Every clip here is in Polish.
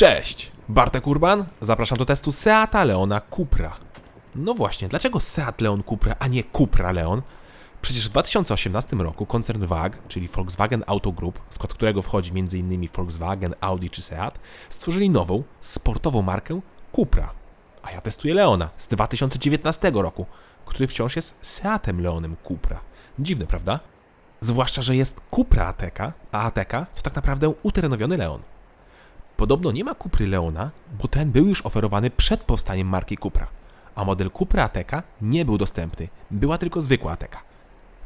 Cześć! Bartek Urban, zapraszam do testu Seata Leona Cupra. No właśnie, dlaczego Seat Leon Cupra, a nie Cupra Leon? Przecież w 2018 roku koncern WAG, czyli Volkswagen Auto Group, w skład którego wchodzi m.in. Volkswagen, Audi czy Seat, stworzyli nową, sportową markę Cupra. A ja testuję Leona z 2019 roku, który wciąż jest Seatem Leonem Cupra. Dziwne, prawda? Zwłaszcza, że jest Cupra Ateca, a Ateca to tak naprawdę uterenowiony Leon. Podobno nie ma Cupry Leona, bo ten był już oferowany przed powstaniem marki Cupra, a model Cupra Ateca nie był dostępny, była tylko zwykła Ateca.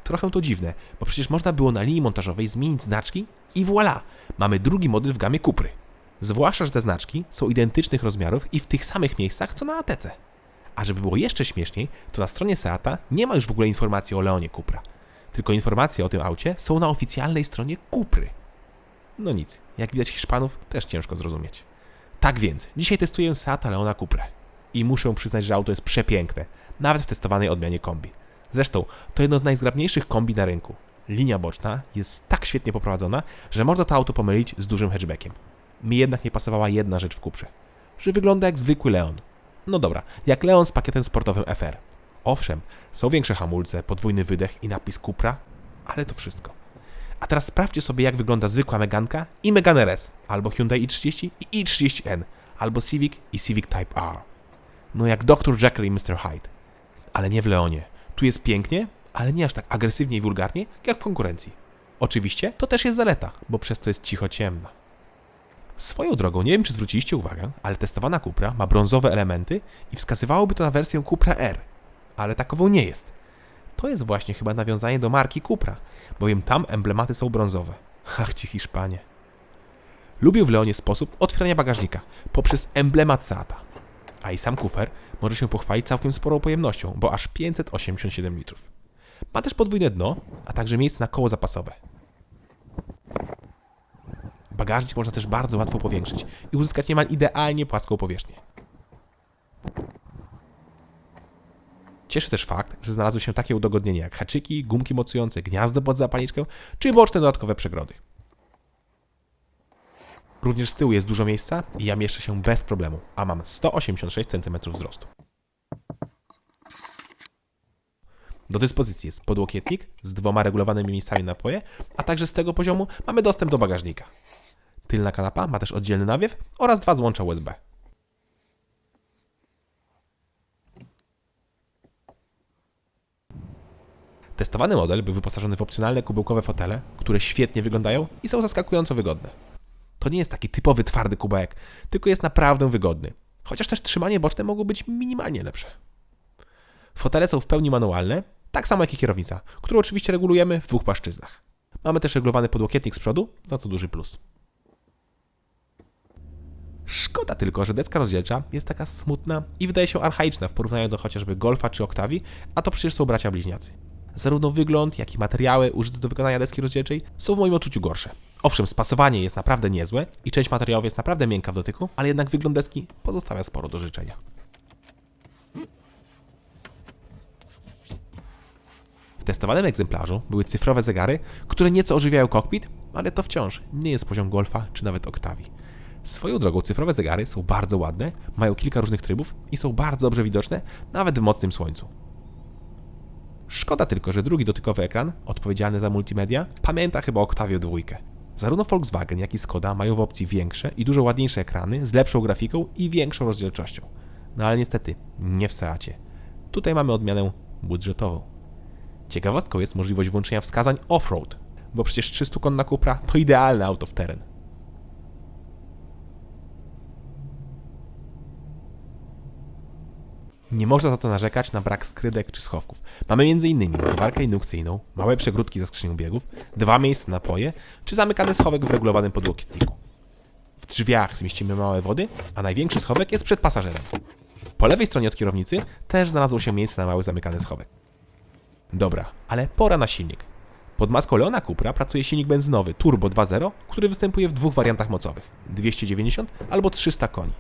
Trochę to dziwne, bo przecież można było na linii montażowej zmienić znaczki i voilà, mamy drugi model w gamie Cupry. Zwłaszcza, że te znaczki są identycznych rozmiarów i w tych samych miejscach co na Atece. A żeby było jeszcze śmieszniej, to na stronie Seata nie ma już w ogóle informacji o Leonie Cupra, tylko informacje o tym aucie są na oficjalnej stronie Cupry. No nic, jak widać Hiszpanów też ciężko zrozumieć. Tak więc, dzisiaj testuję Seata Leona Cuprę. I muszę przyznać, że auto jest przepiękne, nawet w testowanej odmianie kombi. Zresztą, to jedno z najzgrabniejszych kombi na rynku. Linia boczna jest tak świetnie poprowadzona, że można to auto pomylić z dużym hatchbackiem. Mi jednak nie pasowała jedna rzecz w Cuprze, że wygląda jak zwykły Leon. No dobra, jak Leon z pakietem sportowym FR. Owszem, są większe hamulce, podwójny wydech i napis Cupra, ale to wszystko. A teraz sprawdźcie sobie, jak wygląda zwykła Meganka i Megane RS, albo Hyundai i30 i i30N, albo Civic i Civic Type R. No jak Dr. Jekyll i Mr. Hyde. Ale nie w Leonie. Tu jest pięknie, ale nie aż tak agresywnie i wulgarnie, jak w konkurencji. Oczywiście to też jest zaleta, bo przez to jest cicho ciemna. Swoją drogą, nie wiem czy zwróciliście uwagę, ale testowana Cupra ma brązowe elementy i wskazywałoby to na wersję Cupra R, ale takową nie jest. To jest właśnie chyba nawiązanie do marki Cupra, bowiem tam emblematy są brązowe. Ach ci Hiszpanie. Lubię w Leonie sposób otwierania bagażnika poprzez emblemat Seata. A i sam kufer może się pochwalić całkiem sporą pojemnością, bo aż 587 litrów. Ma też podwójne dno, a także miejsce na koło zapasowe. Bagażnik można też bardzo łatwo powiększyć i uzyskać niemal idealnie płaską powierzchnię. Cieszy też fakt, że znalazły się takie udogodnienia jak haczyki, gumki mocujące, gniazdo pod zapalniczkę czy boczne dodatkowe przegrody. Również z tyłu jest dużo miejsca i ja mieszczę się bez problemu, a mam 186 cm wzrostu. Do dyspozycji jest podłokietnik z 2 regulowanymi miejscami na napoje, a także z tego poziomu mamy dostęp do bagażnika. Tylna kanapa ma też oddzielny nawiew oraz 2 złącza USB. Testowany model był wyposażony w opcjonalne kubełkowe fotele, które świetnie wyglądają i są zaskakująco wygodne. To nie jest taki typowy twardy kubełek, tylko jest naprawdę wygodny. Chociaż też trzymanie boczne mogło być minimalnie lepsze. Fotele są w pełni manualne, tak samo jak i kierownica, którą oczywiście regulujemy w 2 płaszczyznach. Mamy też regulowany podłokietnik z przodu, za co duży plus. Szkoda tylko, że deska rozdzielcza jest taka smutna i wydaje się archaiczna w porównaniu do chociażby Golfa czy Octavii, a to przecież są bracia bliźniacy. Zarówno wygląd, jak i materiały użyte do wykonania deski rozdzielczej są w moim odczuciu gorsze. Owszem, spasowanie jest naprawdę niezłe i część materiałów jest naprawdę miękka w dotyku, ale jednak wygląd deski pozostawia sporo do życzenia. W testowanym egzemplarzu były cyfrowe zegary, które nieco ożywiają kokpit, ale to wciąż nie jest poziom Golfa czy nawet Octavii. Swoją drogą cyfrowe zegary są bardzo ładne, mają kilka różnych trybów i są bardzo dobrze widoczne nawet w mocnym słońcu. Szkoda tylko, że drugi dotykowy ekran, odpowiedzialny za multimedia, pamięta chyba Octavię 2. Zarówno Volkswagen, jak i Skoda mają w opcji większe i dużo ładniejsze ekrany z lepszą grafiką i większą rozdzielczością. No ale niestety, nie w Seacie. Tutaj mamy odmianę budżetową. Ciekawostką jest możliwość włączenia wskazań off-road, bo przecież 300-konna Cupra to idealne auto w teren. Nie można za to narzekać na brak skrydek czy schowków. Mamy m.in. ładowarkę indukcyjną, małe przegródki ze skrzynią biegów, 2 miejsca na napoje, czy zamykany schowek w regulowanym podłokietniku. W drzwiach zmieścimy małe wody, a największy schowek jest przed pasażerem. Po lewej stronie od kierownicy też znalazło się miejsce na mały zamykany schowek. Dobra, ale pora na silnik. Pod maską Leona Cupra pracuje silnik benzynowy Turbo 2.0, który występuje w 2 wariantach mocowych, 290 albo 300 koni.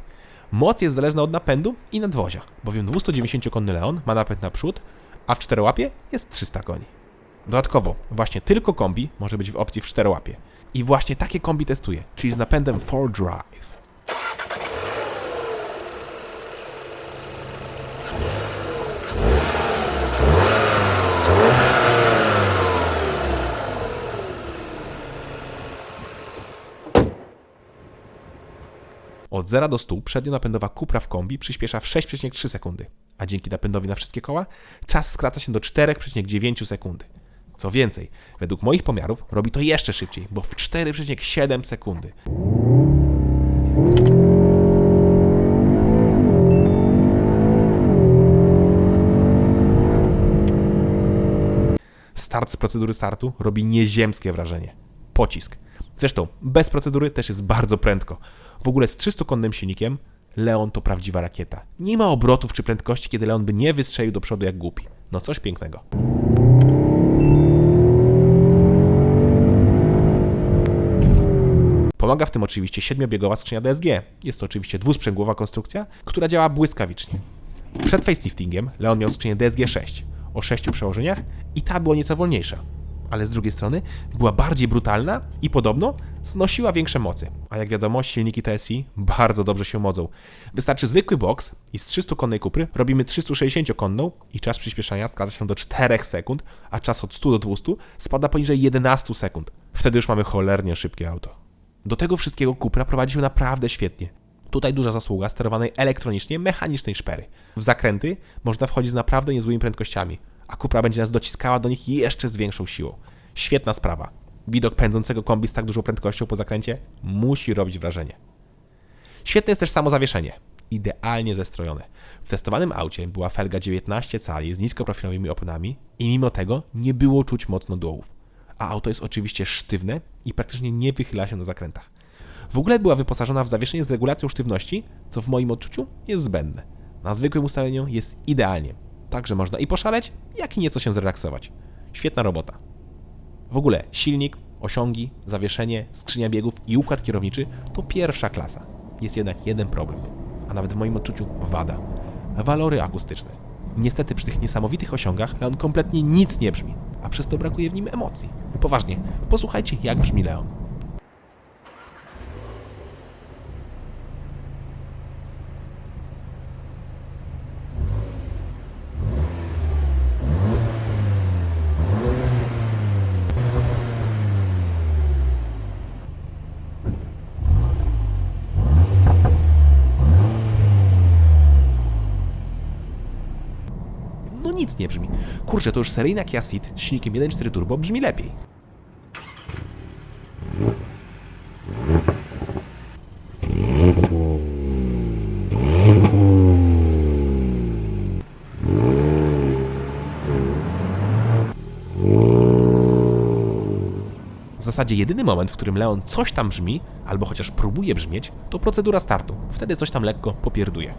Moc jest zależna od napędu i nadwozia, bowiem 290-konny Leon ma napęd na przód, a w 4-łapie jest 300 koni. Dodatkowo, właśnie tylko kombi może być w opcji w 4-łapie. I właśnie takie kombi testuję, czyli z napędem 4Drive. Od 0 do 100 przednionapędowa Cupra w kombi przyspiesza w 6,3 sekundy, a dzięki napędowi na wszystkie koła czas skraca się do 4,9 sekundy. Co więcej, według moich pomiarów robi to jeszcze szybciej, bo w 4,7 sekundy. Start z procedury startu robi nieziemskie wrażenie. Pocisk. Zresztą bez procedury też jest bardzo prędko. W ogóle z 300-konnym silnikiem Leon to prawdziwa rakieta. Nie ma obrotów czy prędkości, kiedy Leon by nie wystrzelił do przodu jak głupi. No coś pięknego. Pomaga w tym oczywiście 7-biegowa skrzynia DSG. Jest to oczywiście dwusprzęgłowa konstrukcja, która działa błyskawicznie. Przed faceliftingiem Leon miał skrzynię DSG 6 o 6 przełożeniach i ta była nieco wolniejsza. Ale z drugiej strony była bardziej brutalna i podobno znosiła większe mocy. A jak wiadomo, silniki TSI bardzo dobrze się modzą. Wystarczy zwykły boks i z 300-konnej Cupry robimy 360-konną i czas przyspieszania skraca się do 4 sekund, a czas od 100 do 200 spada poniżej 11 sekund. Wtedy już mamy cholernie szybkie auto. Do tego wszystkiego Cupra prowadzi się naprawdę świetnie. Tutaj duża zasługa sterowanej elektronicznie mechanicznej szpery. W zakręty można wchodzić z naprawdę niezłymi prędkościami, a Cupra będzie nas dociskała do nich jeszcze z większą siłą. Świetna sprawa. Widok pędzącego kombi z tak dużą prędkością po zakręcie musi robić wrażenie. Świetne jest też samo zawieszenie. Idealnie zestrojone. W testowanym aucie była felga 19 cali z niskoprofilowymi oponami i mimo tego nie było czuć mocno dołów. A auto jest oczywiście sztywne i praktycznie nie wychyla się na zakrętach. W ogóle była wyposażona w zawieszenie z regulacją sztywności, co w moim odczuciu jest zbędne. Na zwykłym ustawieniu jest idealnie. Także można i poszaleć, jak i nieco się zrelaksować. Świetna robota. W ogóle silnik, osiągi, zawieszenie, skrzynia biegów i układ kierowniczy to pierwsza klasa. Jest jednak jeden problem, a nawet w moim odczuciu wada. Walory akustyczne. Niestety przy tych niesamowitych osiągach Leon kompletnie nic nie brzmi, a przez to brakuje w nim emocji. Poważnie, posłuchajcie jak brzmi Leon. No nic nie brzmi. Kurczę, to już seryjna Kia Ceed z silnikiem 1.4 turbo brzmi lepiej. W zasadzie jedyny moment, w którym Leon coś tam brzmi, albo chociaż próbuje brzmieć, to procedura startu. Wtedy coś tam lekko popierduje.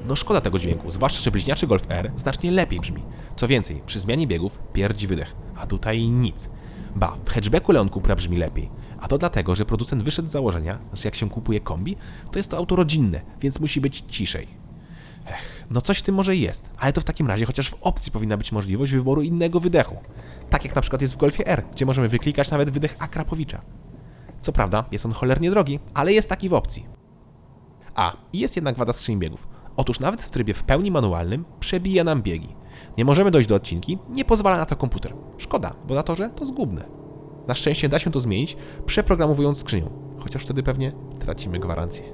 No szkoda tego dźwięku, zwłaszcza, że bliźniaczy Golf R znacznie lepiej brzmi. Co więcej, przy zmianie biegów pierdzi wydech, a tutaj nic. Ba, w hatchbacku Leon Cupra brzmi lepiej. A to dlatego, że producent wyszedł z założenia, że jak się kupuje kombi, to jest to auto rodzinne, więc musi być ciszej. No coś w tym może jest, ale to w takim razie chociaż w opcji powinna być możliwość wyboru innego wydechu. Tak jak na przykład jest w Golfie R, gdzie możemy wyklikać nawet wydech Akrapowicza. Co prawda, jest on cholernie drogi, ale jest taki w opcji. I jest jednak wada skrzyni biegów. Otóż nawet w trybie w pełni manualnym przebija nam biegi. Nie możemy dojść do odcinki, nie pozwala na to komputer. Szkoda, bo na torze to zgubne. Na szczęście da się to zmienić, przeprogramowując skrzynią, chociaż wtedy pewnie tracimy gwarancję.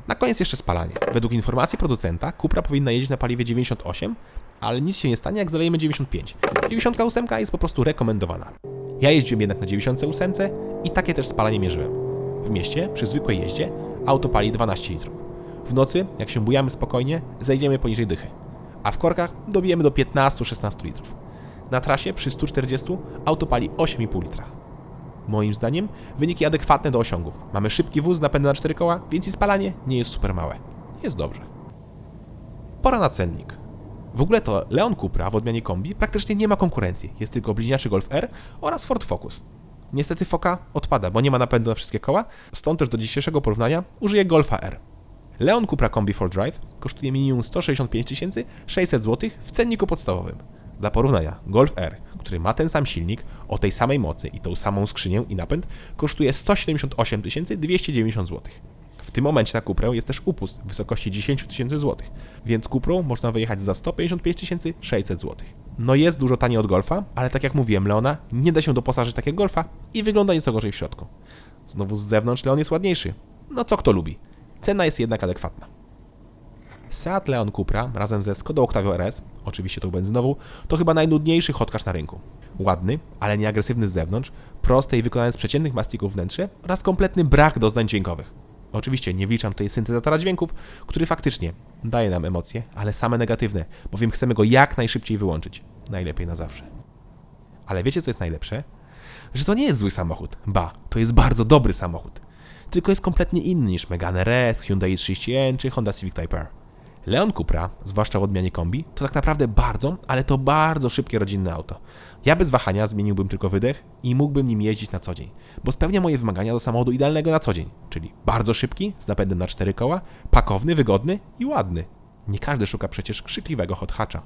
Na koniec jeszcze spalanie. Według informacji producenta Cupra powinna jeździć na paliwie 98, ale nic się nie stanie, jak zalejemy 95. 98 jest po prostu rekomendowana. Ja jeździłem jednak na 98 i takie też spalanie mierzyłem. W mieście, przy zwykłej jeździe, auto pali 12 litrów. W nocy, jak się bujamy spokojnie, zejdziemy poniżej dychy. A w korkach dobijemy do 15-16 litrów. Na trasie przy 140 auto pali 8,5 litra. Moim zdaniem wyniki adekwatne do osiągów. Mamy szybki wóz z napędem na 4 koła, więc i spalanie nie jest super małe. Jest dobrze. Pora na cennik. W ogóle to Leon Cupra w odmianie kombi praktycznie nie ma konkurencji. Jest tylko bliźniaczy Golf R oraz Ford Focus. Niestety Foka odpada, bo nie ma napędu na wszystkie koła, stąd też do dzisiejszego porównania użyję Golfa R. Leon Cupra Kombi 4Drive kosztuje minimum 165 600 zł w cenniku podstawowym. Dla porównania, Golf R, który ma ten sam silnik, o tej samej mocy i tą samą skrzynię i napęd, kosztuje 178 290 zł. W W tym momencie na Cuprę jest też upust w wysokości 10 tysięcy złotych, więc Cuprą można wyjechać za 155 600 złotych. No jest dużo taniej od Golfa, ale tak jak mówiłem, Leona nie da się doposażyć takiego Golfa i wygląda nieco gorzej w środku. Znowu z zewnątrz Leon jest ładniejszy. No co kto lubi. Cena jest jednak adekwatna. Seat Leon Cupra razem ze Skodą Octavia RS, oczywiście tą benzynową, to chyba najnudniejszy chodkarz na rynku. Ładny, ale nie agresywny z zewnątrz, prosty i wykonany z przeciętnych mastików wnętrze oraz kompletny brak doznań dźwiękowych. Oczywiście nie wliczam tutaj syntezatora dźwięków, który faktycznie daje nam emocje, ale same negatywne, bowiem chcemy go jak najszybciej wyłączyć. Najlepiej na zawsze. Ale wiecie co jest najlepsze? Że to nie jest zły samochód. Ba, to jest bardzo dobry samochód. Tylko jest kompletnie inny niż Megane RS, Hyundai i30N czy Honda Civic Type R. Leon Cupra, zwłaszcza w odmianie kombi, to tak naprawdę bardzo, ale to bardzo szybkie rodzinne auto. Ja bez wahania zmieniłbym tylko wydech i mógłbym nim jeździć na co dzień, bo spełnia moje wymagania do samochodu idealnego na co dzień, czyli bardzo szybki, z napędem na 4 koła, pakowny, wygodny i ładny. Nie każdy szuka przecież krzykliwego hot hatcha.